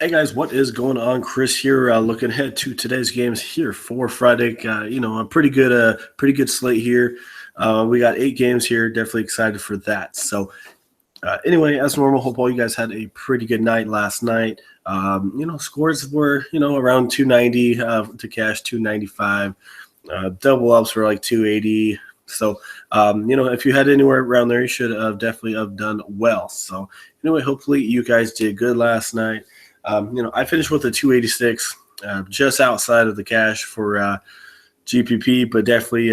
Hey guys, what is going on? Chris here. Looking ahead to today's games here for Friday. A pretty good slate here. We got 8 games here. Definitely excited for that. So, as normal, hope all you guys had a pretty good night last night. Scores were around 290 to cash 295. Double ups were like 280. So, if you had anywhere around there, you should have definitely have done well. So, anyway, hopefully you guys did good last night. I finished with a 286, just outside of the cash for GPP, but definitely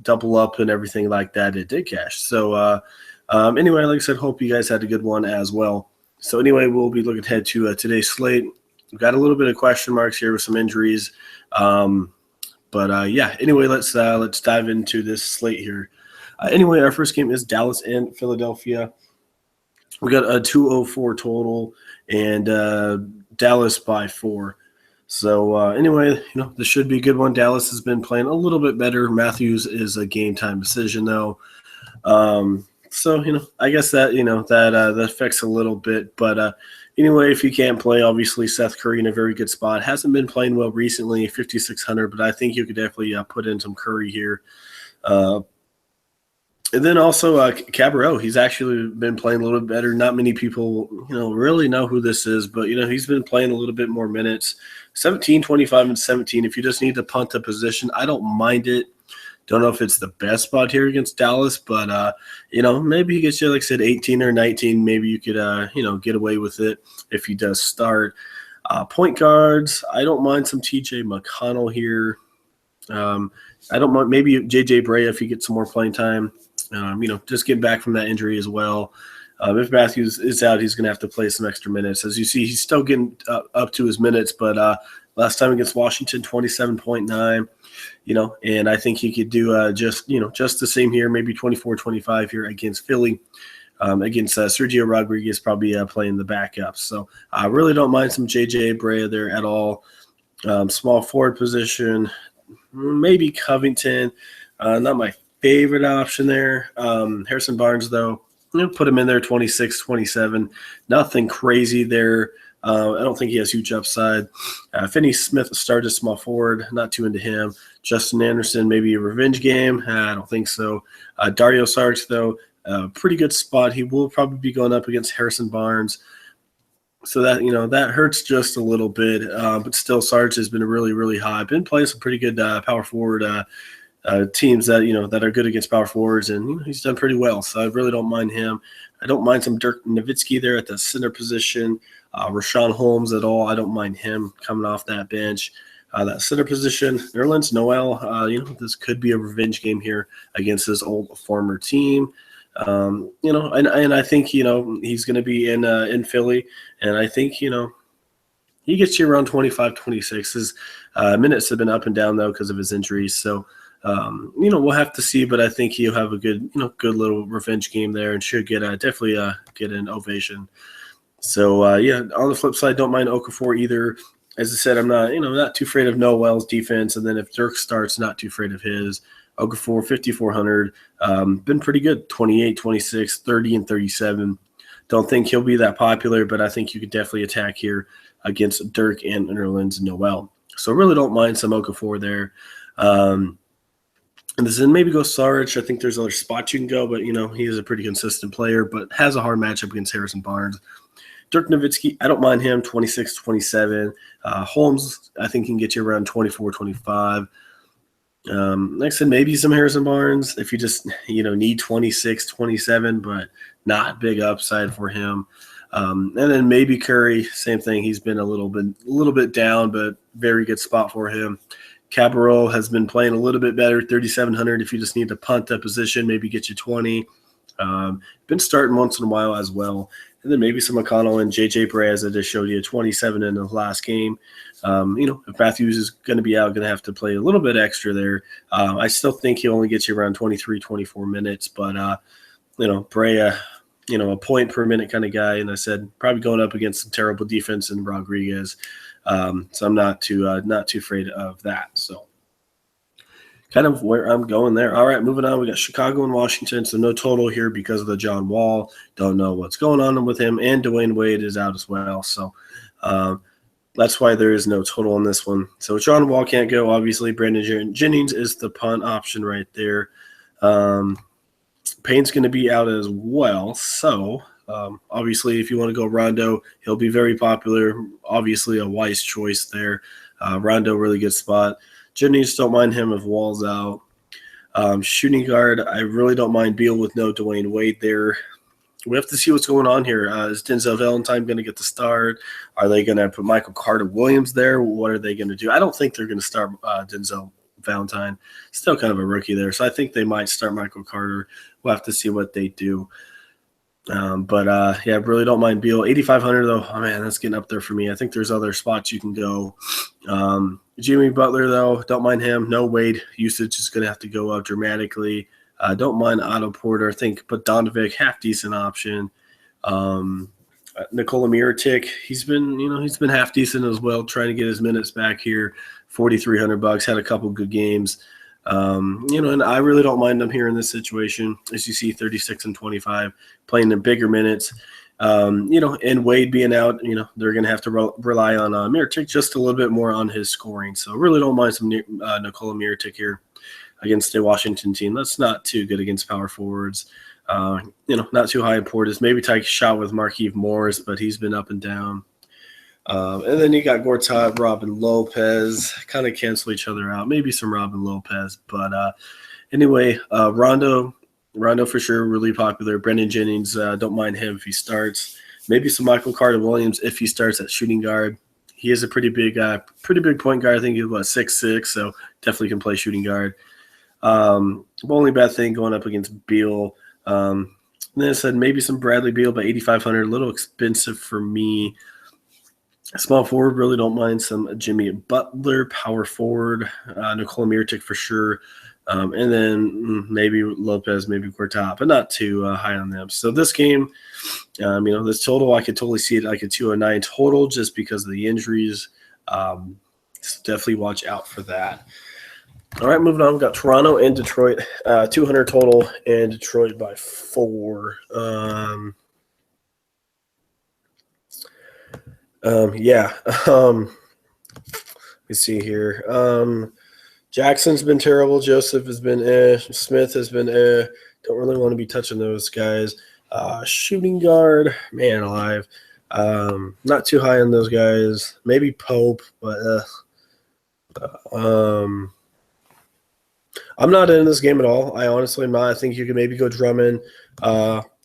double up and everything like that. It did cash. So, like I said, hope you guys had a good one as well. So, anyway, we'll be looking ahead to today's slate. We've got a little bit of question marks here with some injuries. Let's dive into this slate here. Our first game is Dallas and Philadelphia. We got a 204 total and Dallas by 4. So, this should be a good one. Dallas has been playing a little bit better. Matthews is a game time decision, though. I guess that affects a little bit. But if you can't play, obviously Seth Curry in a very good spot. Hasn't been playing well recently, 5,600, but I think you could definitely put in some Curry here. And then also Cabarrot, he's actually been playing a little bit better. Not many people, really know who this is, but, he's been playing a little bit more minutes. 17, 25, and 17. If you just need to punt a position, I don't mind it. Don't know if it's the best spot here against Dallas, but, maybe he gets you, like I said, 18 or 19. Maybe you could, get away with it if he does start. Point guards, I don't mind some TJ McConnell here. I don't mind maybe JJ Brea if he gets some more playing time. Just getting back from that injury as well. If Matthews is out, he's going to have to play some extra minutes. As you see, he's still getting up to his minutes, but last time against Washington, 27.9. And I think he could do just the same here, maybe 24, 25 here against Philly. Against Sergio Rodriguez, probably playing the backup. So I really don't mind some JJ Brea there at all. Small forward position, maybe Covington. Not my favorite option there. Harrison Barnes, though, put him in there 26, 27. Nothing crazy there. I don't think he has huge upside. Finney Smith started small forward, not too into him. Justin Anderson, maybe a revenge game. I don't think so. Dario Saric, though, pretty good spot. He will probably be going up against Harrison Barnes. So that hurts just a little bit. But still, Sarge has been really, really high. Been playing some pretty good power forward teams that are good against power forwards, and he's done pretty well. So I really don't mind him. I don't mind some Dirk Nowitzki there at the center position. Rashawn Holmes at all. I don't mind him coming off that bench. That center position, Nerlens Noel. This could be a revenge game here against his old former team. And I think he's going to be in Philly, and I think he gets you around 25, 26. His minutes have been up and down though because of his injuries. So we'll have to see, but I think he'll have a good little revenge game there and should get definitely get an ovation. So on the flip side, don't mind Okafor either. As I said, I'm not too afraid of Noel's defense, and then if Dirk starts, not too afraid of his. Okafor 5,400, been pretty good, 28, 26, 30, and 37. Don't think he'll be that popular, but I think you could definitely attack here against Dirk and Nerlens Noel. So really don't mind some Okafor there. And then maybe go Saric. I think there's other spots you can go, but, he is a pretty consistent player, but has a hard matchup against Harrison Barnes. Dirk Nowitzki, I don't mind him, 26, 27. Holmes, I think can get you around 24, 25. Like I said, maybe some Harrison Barnes if you just, need 26, 27, but not big upside for him. And then maybe Curry, same thing. He's been a little bit down, but very good spot for him. Cabarrot has been playing a little bit better, 3,700. If you just need to punt that position, maybe get you 20. Been starting once in a while as well. And then maybe some McConnell and JJ Brea, as I just showed you, 27 in the last game. If Matthews is going to be out, going to have to play a little bit extra there. I still think he'll only get you around 23, 24 minutes. But, Brea, a point per minute kind of guy. And I said probably going up against some terrible defense in Rodriguez. So I'm not too afraid of that. So kind of where I'm going there. All right, moving on. We got Chicago and Washington, so no total here because of the John Wall. Don't know what's going on with him, and Dwayne Wade is out as well. So That's why there is no total on this one. So John Wall can't go. Obviously, Brandon Jennings is the punt option right there. Payne's going to be out as well. So obviously, if you want to go Rondo, he'll be very popular. Obviously, a wise choice there. Rondo, really good spot. Jennings, don't mind him if Wall's out. Shooting guard, I really don't mind Beal with no Dwayne Wade there. We have to see what's going on here. Is Denzel Valentine going to get the start? Are they going to put Michael Carter-Williams there? What are they going to do? I don't think they're going to start Denzel Valentine. Still kind of a rookie there, so I think they might start Michael Carter. We'll have to see what they do. Yeah, really don't mind Beal. 8,500 though. Oh man, that's getting up there for me. I think there's other spots you can go. Jimmy Butler though, don't mind him. No Wade usage is going to have to go up dramatically. Don't mind Otto Porter. I think Bogdanovic, half decent option. Nikola Mirotic, he's been half decent as well, trying to get his minutes back here. $4,300, had a couple good games. And I really don't mind them here in this situation. As you see, 36 and 25, playing in bigger minutes. And Wade being out, they're going to have to rely on Mirotic just a little bit more on his scoring. So really don't mind some Nikola Mirotic here against a Washington team that's not too good against power forwards. Not too high in Portis. Maybe take a shot with Markieff Morris, but he's been up and down. And then you got Gortat, Robin Lopez, kind of cancel each other out. Maybe some Robin Lopez. But anyway, Rondo for sure, really popular. Brendan Jennings, don't mind him if he starts. Maybe some Michael Carter-Williams if he starts at shooting guard. He is a pretty big point guard. I think he's 6'6", so definitely can play shooting guard. Only bad thing going up against Beal. And then I said maybe some Bradley Beal, but 8,500, a little expensive for me. Small forward, really don't mind some Jimmy Butler. Power forward, Nikola Mirotic for sure. And then maybe Lopez, maybe Gortat, but not too high on them. So this game, this total, I could totally see it like a 209 total just because of the injuries. So definitely watch out for that. All right, moving on. We've got Toronto and Detroit, 200 total, and Detroit by 4. Let's see here. Jackson's been terrible. Joseph has been Smith has been Don't really want to be touching those guys. Shooting guard, man alive. Not too high on those guys. Maybe Pope, but I'm not in this game at all. I honestly am not. I think you can maybe go Drummond.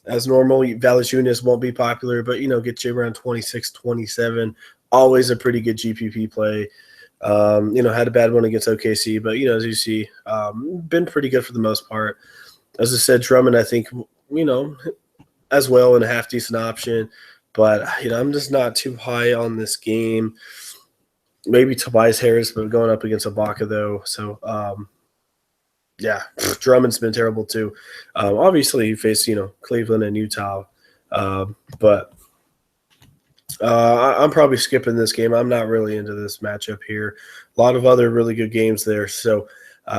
As normal, Valanciunas won't be popular, but, get you around 26, 27. Always a pretty good GPP play. Had a bad one against OKC, but, as you see, been pretty good for the most part. As I said, Drummond, I think, as well, and a half-decent option. But, I'm just not too high on this game. Maybe Tobias Harris, but going up against Ibaka, though. So, Drummond's been terrible too. Obviously, he faced Cleveland and Utah, but I'm probably skipping this game. I'm not really into this matchup here. A lot of other really good games there. So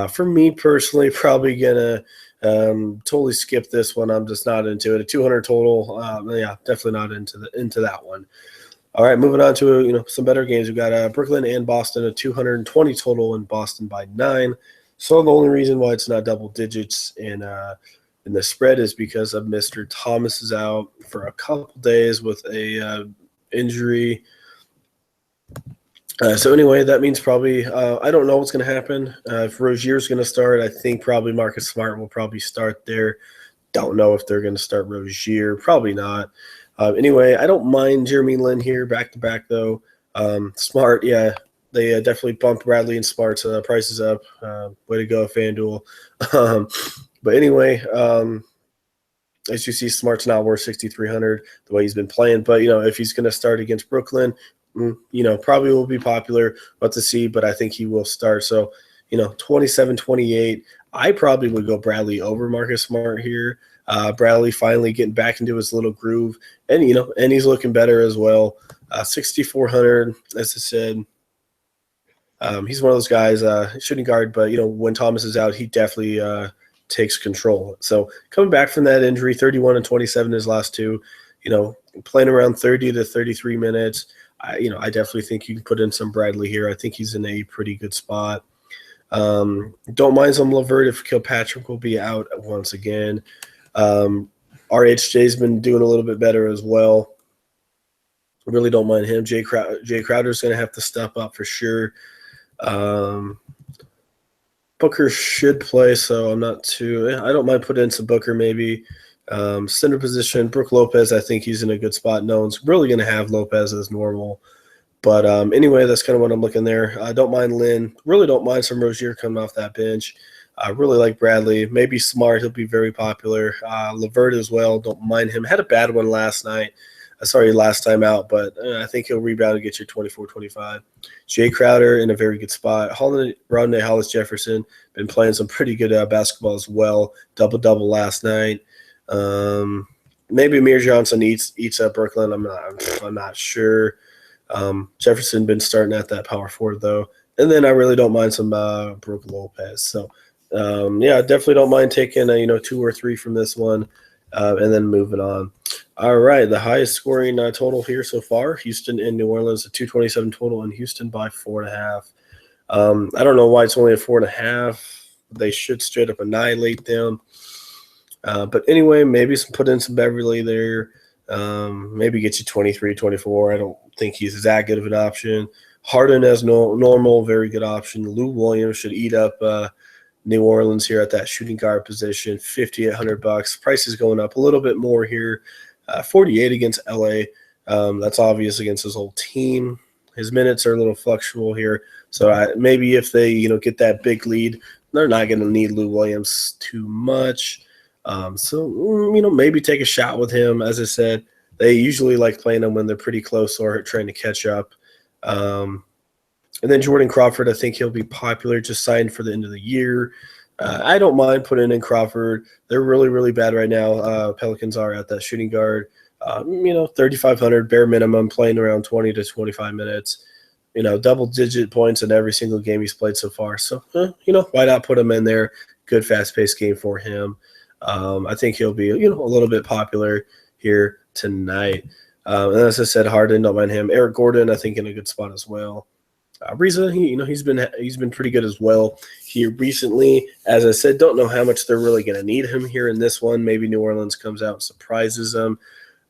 for me personally, probably gonna totally skip this one. I'm just not into it. A 200 total, definitely not into that one. All right, moving on to some better games. We've got Brooklyn and Boston, a 220 total, and Boston by 9. So the only reason why it's not double digits in the spread is because of Mr. Thomas is out for a couple days with a injury. So anyway, that means probably I don't know what's going to happen. If Rozier's going to start, I think probably Marcus Smart will probably start there. Don't know if they're going to start Rozier. Probably not. Anyway, I don't mind Jeremy Lin here back-to-back, though. Smart, yeah. They definitely bumped Bradley and Smart's prices up. Way to go, Fanduel. But anyway, as you see, Smart's not worth 6,300 the way he's been playing. But, if he's going to start against Brooklyn, probably will be popular. What to see, but I think he will start. So, 27-28. I probably would go Bradley over Marcus Smart here. Bradley finally getting back into his little groove. And, and he's looking better as well. 6,400, as I said. He's one of those guys, shooting guard, but, when Thomas is out, he definitely takes control. So coming back from that injury, 31 and 27 his last two, playing around 30 to 33 minutes. I definitely think you can put in some Bradley here. I think he's in a pretty good spot. Don't mind some Levert if Kilpatrick will be out once again. RHJ's been doing a little bit better as well. Really don't mind him. Jay Crowder's going to have to step up for sure. Booker should play, so I'm not too – I don't mind putting in some Booker maybe. Center position, Brook Lopez, I think he's in a good spot. No one's really going to have Lopez as normal. But anyway, that's kind of what I'm looking there. I don't mind Lynn. Really don't mind some Rozier coming off that bench. I really like Bradley. Maybe Smart. He'll be very popular. Levert as well. Don't mind him. Had a bad one last time out, but I think he'll rebound and get you 24, 25. Jay Crowder in a very good spot. Rodney Hollis-Jefferson been playing some pretty good basketball as well. Double-double last night. Maybe Amir Johnson eats up Brooklyn. I'm not sure. Jefferson been starting at that power forward though, and then I really don't mind some Brook Lopez. So I definitely don't mind taking 2 or 3 from this one, and then moving on. All right, the highest scoring total here so far: Houston and New Orleans, a 227 total, and Houston by 4.5. I don't know why it's only a 4.5. They should straight up annihilate them. But anyway, maybe put in some Beverly there. Maybe get you 23, 24. I don't think he's that good of an option. Harden as normal, very good option. Lou Williams should eat up New Orleans here at that shooting guard position. $5,800. Price is going up a little bit more here. 48 against LA. That's obvious against his whole team. His minutes are a little fluctual here. So maybe if they get that big lead, they're not going to need Lou Williams too much. Maybe take a shot with him. As I said, they usually like playing him when they're pretty close or trying to catch up. And then Jordan Crawford, I think he'll be popular, just signed for the end of the year. I don't mind putting in Crawford. They're really, really bad right now. Pelicans are at that shooting guard. 3,500 bare minimum, playing around 20 to 25 minutes. Double-digit points in every single game he's played so far. So, why not put him in there? Good fast-paced game for him. I think he'll be, a little bit popular here tonight. And as I said, Harden, don't mind him. Eric Gordon, I think, in a good spot as well. Riza, he's been pretty good as well here recently. As I said, don't know how much they're really going to need him here in this one. Maybe New Orleans comes out and surprises them.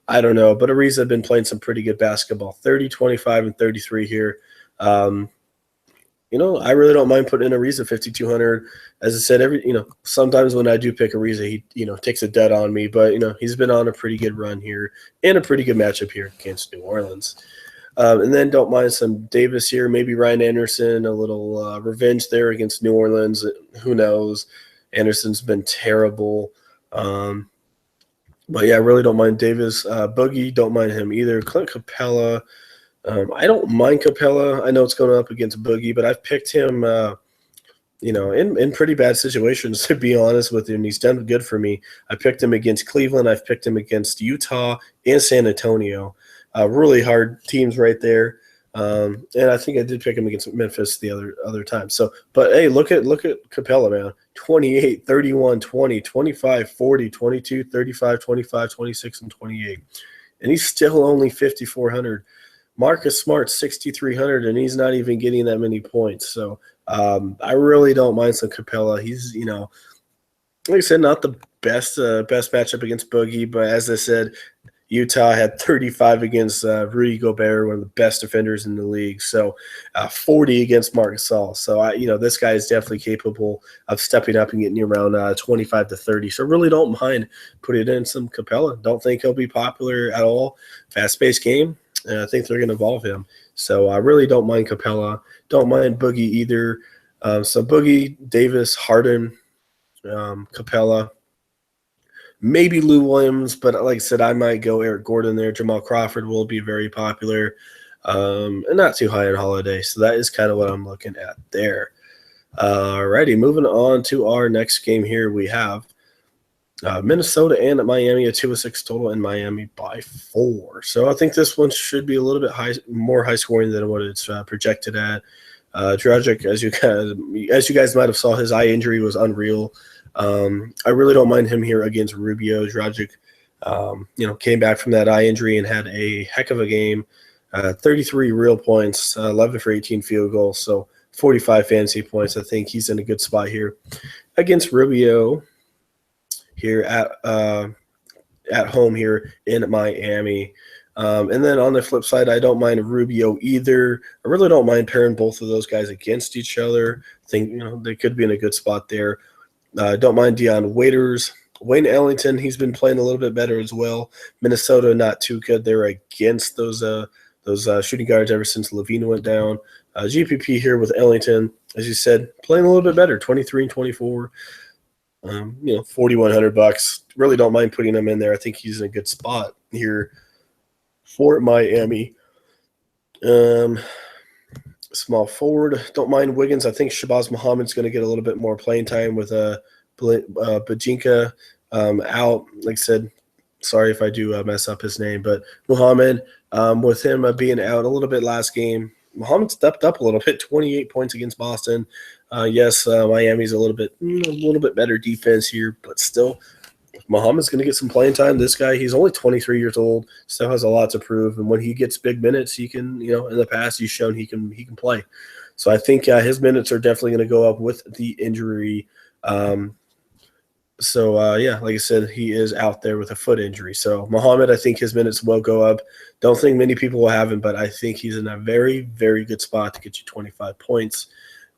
I don't know. But Ariza have been playing some pretty good basketball. 30, 25, and 33 here. I really don't mind putting in Ariza 5,200. As I said, sometimes when I do pick Ariza, he takes a dead on me. But he's been on a pretty good run here and a pretty good matchup here against New Orleans. And then don't mind some Davis here, maybe Ryan Anderson, a little revenge there against New Orleans. Who knows? Anderson's been terrible. But yeah, I really don't mind Davis. Boogie, don't mind him either. Clint Capella. I don't mind Capella. I know it's going up against Boogie, but I've picked him, in pretty bad situations, to be honest with you, and he's done good for me. I picked him against Cleveland. I've picked him against Utah and San Antonio. Really hard teams right there. And I think I did pick him against Memphis the other time. So, but hey, look at Capella, man. 28, 31, 20, 25, 40, 22, 35, 25, 26, and 28. And he's still only 5,400. Marcus Smart, 6,300, and he's not even getting that many points. So I really don't mind some Capella. He's, like I said, not the best matchup against Boogie, but as I said, Utah had 35 against Rudy Gobert, one of the best defenders in the league. So 40 against Marc Gasol. So this guy is definitely capable of stepping up and getting you around 25 to 30. So really don't mind putting in some Capella. Don't think he'll be popular at all. Fast-paced game. And I think they're going to evolve him. So I really don't mind Capella. Don't mind Boogie either. So Boogie, Davis, Harden, Capella, maybe Lou Williams, but like I said, I might go Eric Gordon there. Jamal Crawford will be very popular, and not too high in Holiday. So that is kind of what I'm looking at there. Alrighty, moving on to our next game here. We have Minnesota and Miami, a 206 total, and Miami by 4. So I think this one should be a little bit more high scoring than what it's projected at. Dragic, as you guys might have saw, his eye injury was unreal. I really don't mind him here against Rubio. Dragic, came back from that eye injury and had a heck of a game. 33 real points, 11 for 18 field goals, so 45 fantasy points. I think he's in a good spot here against Rubio here at home here in Miami. And then on the flip side, I don't mind Rubio either. I really don't mind pairing both of those guys against each other. I think they could be in a good spot there. Don't mind Deion Waiters. Wayne Ellington, he's been playing a little bit better as well. Minnesota, not too good. They're against those shooting guards ever since Levine went down. GPP here with Ellington, as you said, playing a little bit better, 23 and 24. $4,100. Really don't mind putting him in there. I think he's in a good spot here for Miami. Small forward, don't mind Wiggins. I think Shabazz Muhammad's going to get a little bit more playing time with Bajinka out. Like I said, sorry if I do mess up his name, but Muhammad, with him being out a little bit last game, Muhammad stepped up a little bit, 28 points against Boston. Yes, Miami's a little bit better defense here, but still, Muhammad's going to get some playing time. This guy, he's only 23 years old, still has a lot to prove, and when he gets big minutes, he can, in the past, he's shown he can play. So I think his minutes are definitely going to go up with the injury. Like I said, he is out there with a foot injury. So Muhammad, I think his minutes will go up. Don't think many people will have him, but I think he's in a very, very good spot to get you 25 points.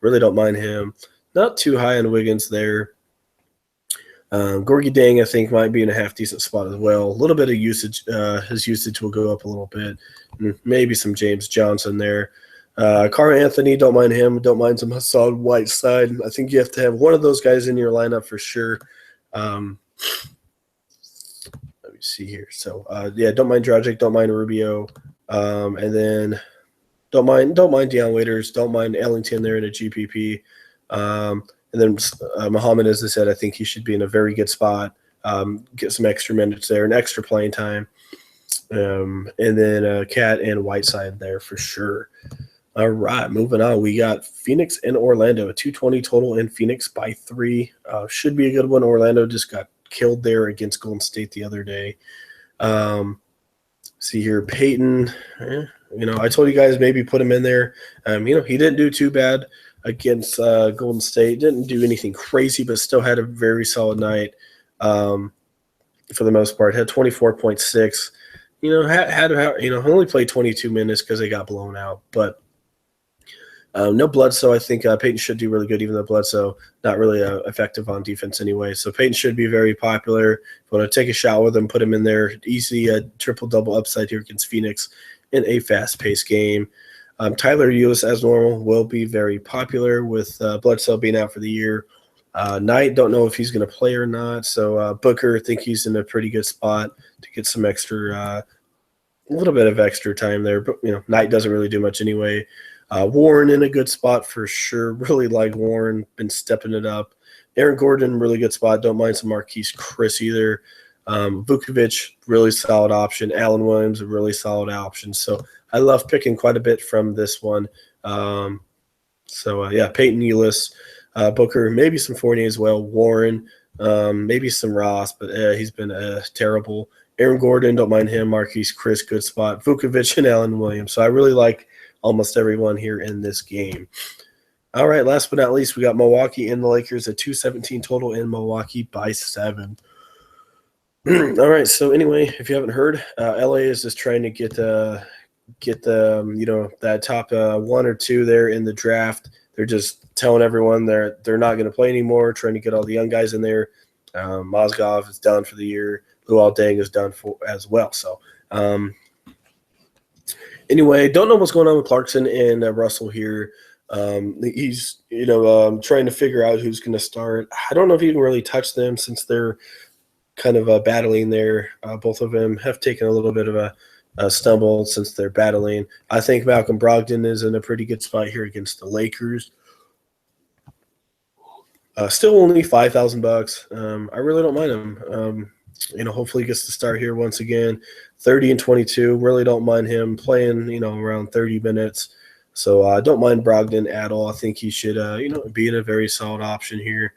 Really don't mind him. Not too high on Wiggins there. Gorgie Dang, I think, might be in a half-decent spot as well. A little bit of usage. His usage will go up a little bit. Maybe some James Johnson there. Carl Anthony, don't mind him. Don't mind some Hassan Whiteside. I think you have to have one of those guys in your lineup for sure. Let me see here. So, don't mind Dragic. Don't mind Rubio. And then don't mind Deion Waiters. Don't mind Ellington there in a GPP. And then Muhammad, as I said, I think he should be in a very good spot. Get some extra minutes there and extra playing time. And then Cat and Whiteside there for sure. All right, moving on. We got Phoenix and Orlando, a 220 total in Phoenix by 3. Should be a good one. Orlando just got killed there against Golden State the other day. See here, Peyton. I told you guys maybe put him in there. He didn't do too bad against Golden State. Didn't do anything crazy, but still had a very solid night for the most part. Had 24.6. Only played 22 minutes because they got blown out. But no Bledsoe. I think Peyton should do really good, even though Bledsoe not really effective on defense anyway. So Peyton should be very popular. If you want to take a shot with him, put him in there. Easy triple-double upside here against Phoenix in a fast-paced game. Tyler Ulis, as normal, will be very popular with Bledsoe being out for the year. Knight, don't know if he's going to play or not. So Booker, I think he's in a pretty good spot to get some extra, a little bit of extra time there. But, Knight doesn't really do much anyway. Warren in a good spot for sure. Really like Warren, been stepping it up. Aaron Gordon, really good spot. Don't mind some Marquise Chris either. Vukovic, really solid option. Allen Williams, a really solid option. So I love picking quite a bit from this one. Peyton Ulis, Booker, maybe some Fournier as well. Warren, maybe some Ross, but he's been terrible. Aaron Gordon, don't mind him. Marquise Chris, good spot. Vukovic and Allen Williams. So I really like almost everyone here in this game. All right, last but not least, we got Milwaukee and the Lakers, a 217 total in Milwaukee by 7. All right, so anyway, if you haven't heard, LA is just trying to get the that top 1 or 2 there in the draft. They're just telling everyone they're not going to play anymore, trying to get all the young guys in there. Mozgov is done for the year. Luol Deng is done for as well. So anyway, don't know what's going on with Clarkson and Russell here. He's trying to figure out who's going to start. I don't know if he can really touch them since they're kind of battling there. Both of them have taken a little bit of a stumble since they're battling. I think Malcolm Brogdon is in a pretty good spot here against the Lakers. Still only $5,000. I really don't mind him. Hopefully he gets to start here once again. 30 and 22. Really don't mind him playing, around 30 minutes. So I don't mind Brogdon at all. I think he should, be in a very solid option here.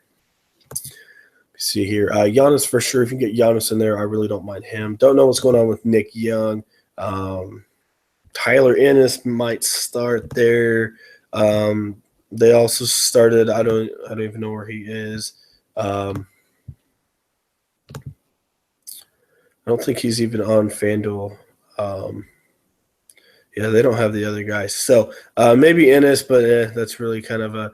See here. Giannis for sure. If you can get Giannis in there, I really don't mind him. Don't know what's going on with Nick Young. Tyler Ennis might start there. They also started. I don't even know where he is. I don't think he's even on FanDuel. Yeah, they don't have the other guys. So maybe Ennis, but that's really kind of a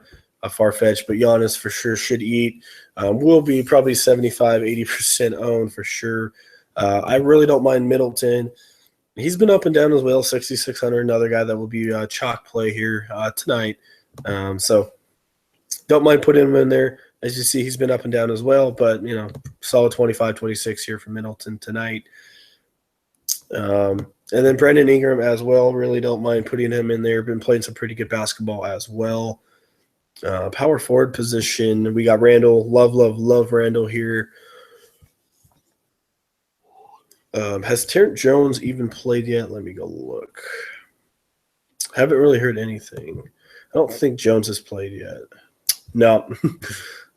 far fetch. But Giannis for sure should eat. Will be probably 75, 80% owned for sure. I really don't mind Middleton. He's been up and down as well. 6,600, another guy that will be a chalk play here tonight. So don't mind putting him in there. As you see, he's been up and down as well. But, solid 25, 26 here for Middleton tonight. And then Brandon Ingram as well. Really don't mind putting him in there. Been playing some pretty good basketball as well. Power forward position. We got Randall. Love Randall here. Has Terrence Jones even played yet? Let me go look. Haven't really heard anything. I don't think Jones has played yet. No.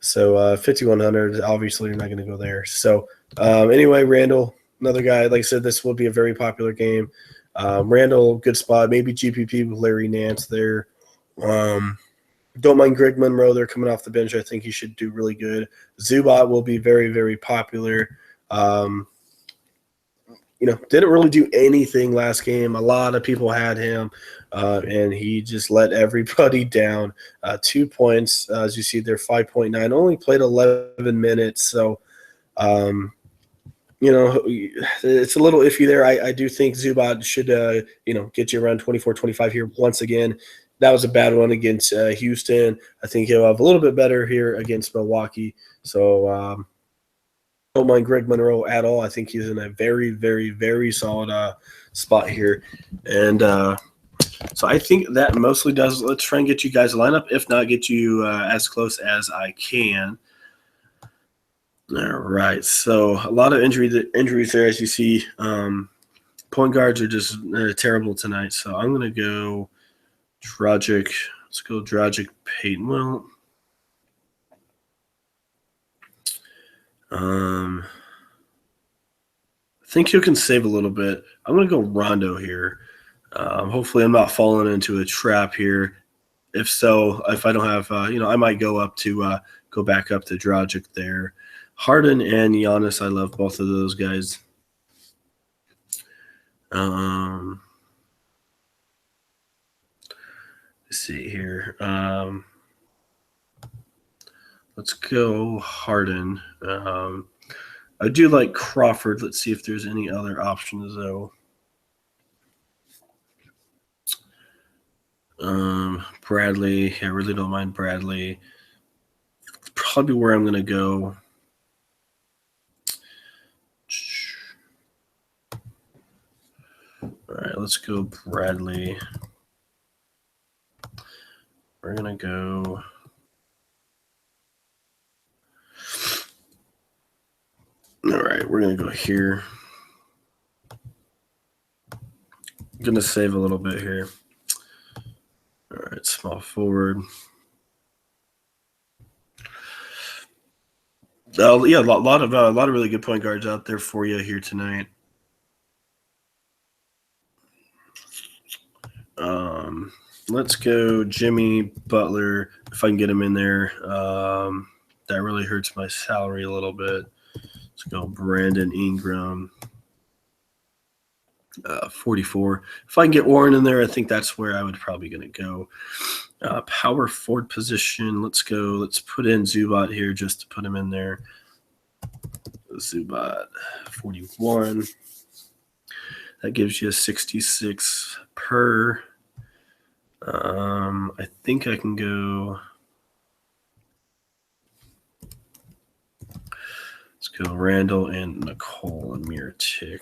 So 5,100, obviously you're not going to go there. So anyway, Randall, another guy. Like I said, this will be a very popular game. Randall, good spot. Maybe GPP with Larry Nance there. Don't mind Greg Monroe. They're coming off the bench. I think he should do really good. Zubac will be very, very popular. Didn't really do anything last game. A lot of people had him, and he just let everybody down. 2 points, as you see there, 5.9. Only played 11 minutes, so it's a little iffy there. I do think Zubac should get you around 24, 25 here once again. That was a bad one against Houston. I think he'll have a little bit better here against Milwaukee. So don't mind Greg Monroe at all. I think he's in a very, very, very solid spot here. And so I think that mostly does. Let's try and get you guys a lineup. If not, get you as close as I can. All right. So a lot of injuries there, as you see. Point guards are just terrible tonight. So I'm going to go Dragic. Let's go Dragic Payton. Well, I think you can save a little bit. I'm going to go Rondo here. Hopefully I'm not falling into a trap here. If so, if I don't have, I might go back up to Dragic there. Harden and Giannis, I love both of those guys. Let's see here. Let's go Harden. I do like Crawford. Let's see if there's any other options, though. Bradley. I really don't mind Bradley. It's probably where I'm going to go. All right, let's go Bradley. We're going to go. All right, we're going to go here. I'm going to save a little bit here. All right, small forward. Yeah, a lot of really good point guards out there for you here tonight. Let's go Jimmy Butler if I can get him in there. That really hurts my salary a little bit. Let's go Brandon Ingram. 44. If I can get Warren in there, I think that's where I would probably going to go. Power forward position. Let's go. Let's put in Zubac here just to put him in there. Zubac, 41. That gives you a 66 per. I think I can go. Let's go Randall and Nicole and Mirotic.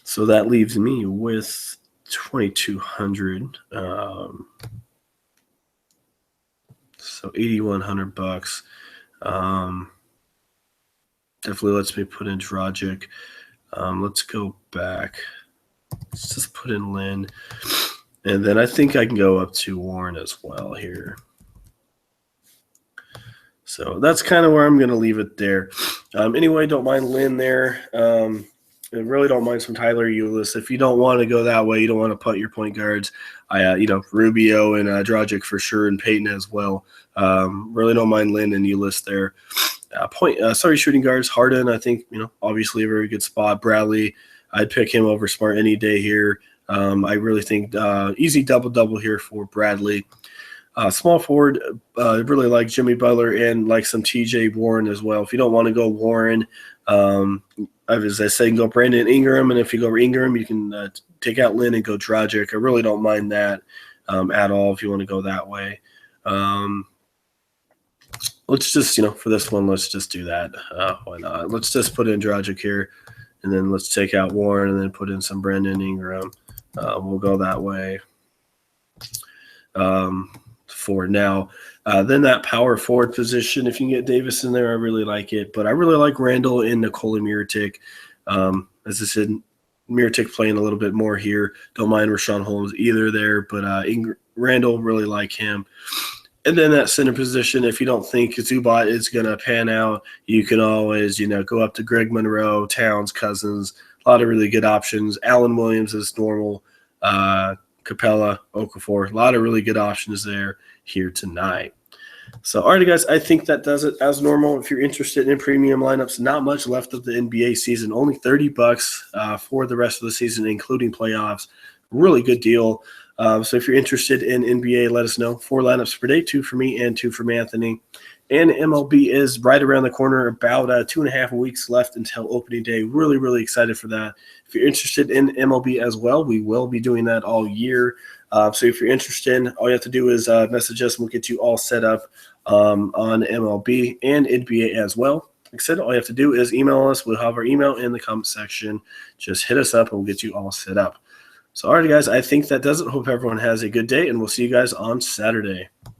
So that leaves me with 2,200. So $8,100. Definitely lets me put in Dragic. Let's go back. Let's just put in Lynn. And then I think I can go up to Warren as well here. So that's kind of where I'm going to leave it there. Anyway, don't mind Lynn there. I really don't mind some Tyler Ulis. If you don't want to go that way, you don't want to punt your point guards. Rubio and Dragic for sure, and Peyton as well. Really don't mind Lynn and Ulis there. Shooting guards, Harden, I think, obviously a very good spot. Bradley, I'd pick him over Smart any day here. I really think easy double-double here for Bradley. Small forward, really like Jimmy Butler and like some TJ Warren as well. If you don't want to go Warren, as I say, go Brandon Ingram. And if you go Ingram, you can take out Lynn and go Dragic. I really don't mind that at all if you want to go that way. Let's just, for this one, let's just do that. Why not? Let's just put in Dragic here, and then let's take out Warren and then put in some Brandon Ingram. We'll go that way for now. Then that power forward position, if you can get Davis in there, I really like it. But I really like Randall and Nikola Mirotic. As I said, Mirotic playing a little bit more here. Don't mind Rashawn Holmes either there, but Randall, really like him. And then that center position, if you don't think Zubac is going to pan out, you can always, go up to Greg Monroe, Towns, Cousins. A lot of really good options. Allen Williams is normal. Capella, Okafor. A lot of really good options there here tonight. So, all right, guys, I think that does it as normal. If you're interested in premium lineups, not much left of the NBA season. Only $30 for the rest of the season, including playoffs. Really good deal. So if you're interested in NBA, let us know. 4 lineups per day, 2 for me and 2 from Anthony. And MLB is right around the corner, about 2.5 weeks left until opening day. Really, really excited for that. If you're interested in MLB as well, we will be doing that all year. So if you're interested, all you have to do is message us, and we'll get you all set up on MLB and NBA as well. Like I said, all you have to do is email us. We'll have our email in the comment section. Just hit us up, and we'll get you all set up. So, all right, guys, I think that does it. Hope everyone has a good day, and we'll see you guys on Saturday.